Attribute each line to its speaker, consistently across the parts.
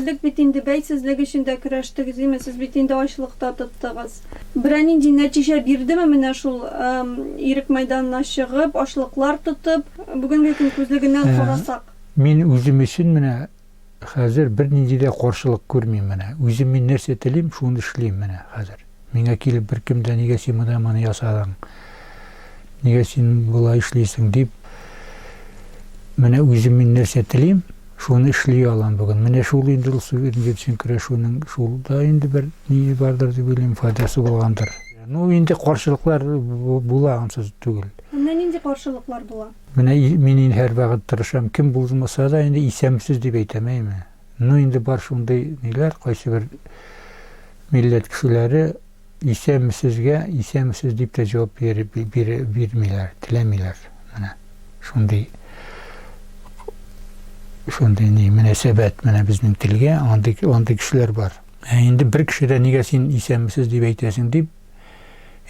Speaker 1: элдик бит инде бәйсезлек өчен дә көрәштегез, име? Сез бит инде ачлыкта тоттыгыз. Берәнинди нәтиҗә бирдеме менә шул ирек мәйданына чыгып, ашлыклар тотып, бүгенге көн күзлегеннән карасак?
Speaker 2: Мин үзем өчен менә хәзер бернинди дә каршылык күрмим менә. Үзем мин нәрсә телим, шуны эшлим менә хәзер. Миңа килеп беркем дә нигә син моны ясадың? Нигә син булай эшлисең дип менә үзем мин нәрсә телим, шуны эшли алам бүген. Менә шул инде ул суверенлык өчен көрәшүнең шулда инде бер ни бардыр дип уйлыйм, файдасы булгандыр. Ну инде каршылыклар була ансыз түгел.
Speaker 1: Менә нинди каршылыклар була?
Speaker 2: Менә мин һәр вакыт тырышам, кем булмаса да инде исәмсез дип әйтәмәйме. Ну инде бар шундый ниләр, кайсы бер милләт кешеләре исәмсез дип тә җавап бирмиләр, теләмиләр. Менә шундый ни мөнәсәбәт менә безнең телгә андый кешеләр бар. Инде бер кешедә нигә син исәмсез дип әйтәсең дип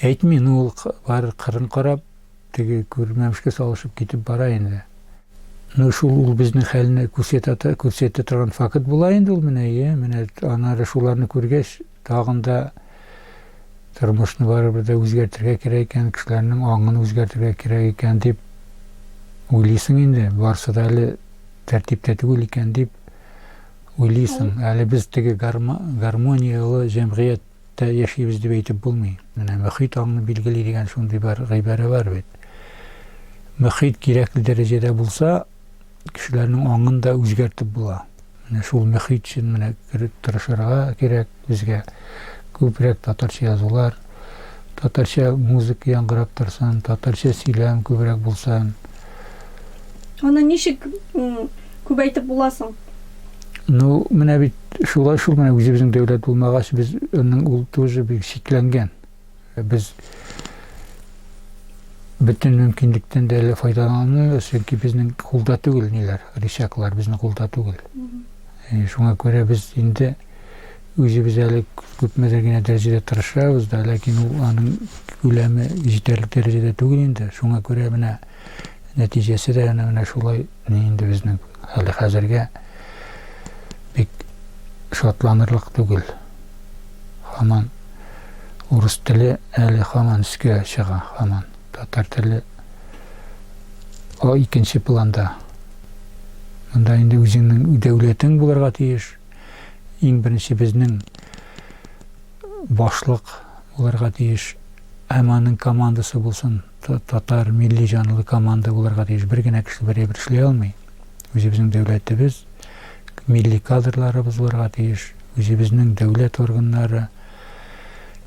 Speaker 2: әйтми, ул бар кырын карап, теге күрмәмешкә салышып китеп бара инде. Ну шул ул безнең хәлне күрсәтә торган факт була инде ул менә анары шуларны күргәч, тагын да тормышны барыбер дә үзгәртергә кирәк икән, кешеләрнең аңын үзгәртергә кирәк икән дип уйлыйсың инде. Барсы да әле тәртиптә түгел икән дип уйлыйсың. Әле без теге гармониялы җәмгыятьтә яшибез дип әйтеп булмый. Менә мөхит аңны билгели дигән шундый бар гыйбарә бар бит. Мөхит кирәкле дәрәҗәдә булса, кешеләрнең аңын да үзгәртеп була. Менә шул мөхит өчен менә тырышырга кирәк безгә. Күбрәк татарча язулар, татарча музыка яңгырап торсын, татарча сөйләм күбрәк булсын.
Speaker 1: Аны ничек күбәйтеп буласың?
Speaker 2: Ну, менә бит шул менә үзебезнең дәүләт булмагач, без ул тоже бик шикләнгән. Без бөтен мөмкинлектән дә файдаланабыз, чөнки безнең кулда түгел ниләр, ришаклар безнең кулда түгел. Шуңа күрә без инде үзебез әле күпмедер генә дәрәҗәдә тырышабыз да, ләкин ул аның күләме җитәрлек дәрәҗәдә түгел инде. Шуңа күрә менә нәтиҗәсе дә менә шулай инде безнең әле хәзергә бик шатланырлык түгел. Һаман урыс теле әле һаман өскә чыга, һаман татар теле икенче планда. Монда инде үзеңнең дәүләтең булырга тиеш. Иң беренче безнең башлык булырга тиеш. Аның командасы булсын, татар милли җанлы команда булырга тиеш. Бер генә кеше бер эшләй алмый. Үзебезнең дәүләтебез, милли кадрларыбыз булырга тиеш. Үзебезнең дәүләт органнары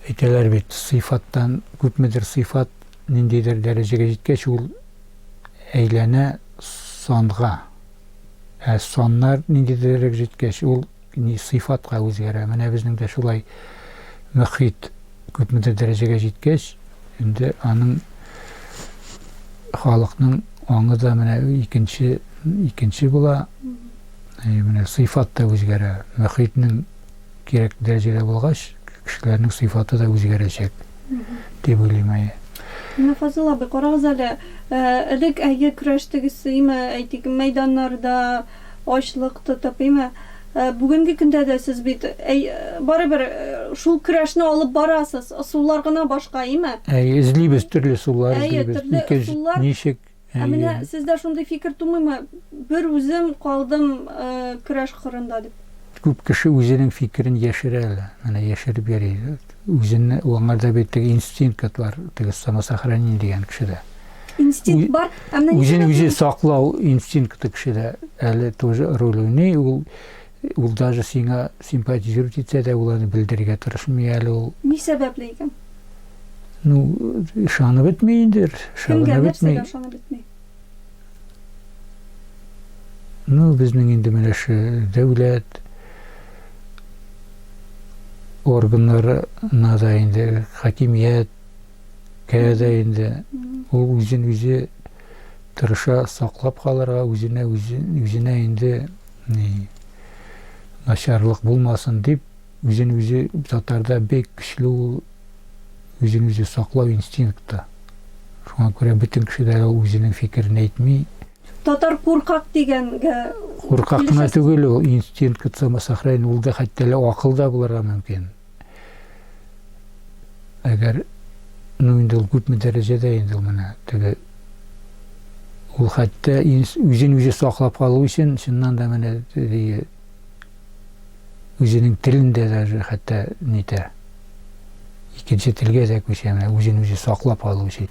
Speaker 2: әйтәләр бит, сыйфаттан күпмедер сыйфат ниндидер дәрәҗәгә җиткәч, ул әйләнә санга. Саннар ниндидер дәрәҗәгә җиткәч, ул сыйфатка үзгәрә. Менә безнең дә шулай мөхит күпмедер дәрәҗәгә җиткәч, инде аның халыкның аңы да менә икенче була. Менә сыйфат та үзгәрә. Мөхитнең кирәк дәрәҗәдә булгач, кешеләрнең сыйфаты да үзгәрәчәк дип уйлыйм.
Speaker 1: Менә Фазыл абый, карагыз әле, элек көрәштегез, әйтик, мәйданнарда ачлык тотып, бүгенге көндә дә сез бит барыбер шул көрәшне алып барасыз, сулар гына башка,
Speaker 2: Эзлибез төрле сулар, эзлибез. Ничек?
Speaker 1: Менә сездә шундый фикер тумыймы? Бер үзем калдым көрәш кырында дип.
Speaker 2: Күп кеше үзенең фикерен яшерә әле. Менә яшереп йөри. Үзенне аңарда бит инстинкт бар, самосохранение дигән кешедә.
Speaker 1: Инстинкт бар,
Speaker 2: үзе саклау инстинкты кешедә әле тоже роль уйный. Ул даже сиңа симпатизировать итсә дә, ул аны белдерергә тырышмый әле ул.
Speaker 1: Ни сәбәпле икән?
Speaker 2: Ну, ышанып бетмәй инде, ышанып бетмәй. Ну, безнең инде менә шу дәүләт органнары нада инде, хакимият кәдә инде, ул үзе тырыша саклап калырга, үзенә инде начарлык булмасын дип, үзе татарда бик көчле ул үзе саклау инстинкты. Шуңа күрә бөтен кешеләр үзенең фикерен әйтми.
Speaker 1: Татар куркак дигәнгә
Speaker 2: Куркак кына түгел, ул инстинкт самосохранения, ул да хәтта эле акыл да булырга мөмкин. Әгәр инде ул күпме дәрәҗәдә инде ул менә теге ул хәтта үзен үзе саклап калу өчен чыннан да менә үзенең телендә даже хәтта нитә икенче телгә дә күчә, менә үзен үзе саклап калу өчен.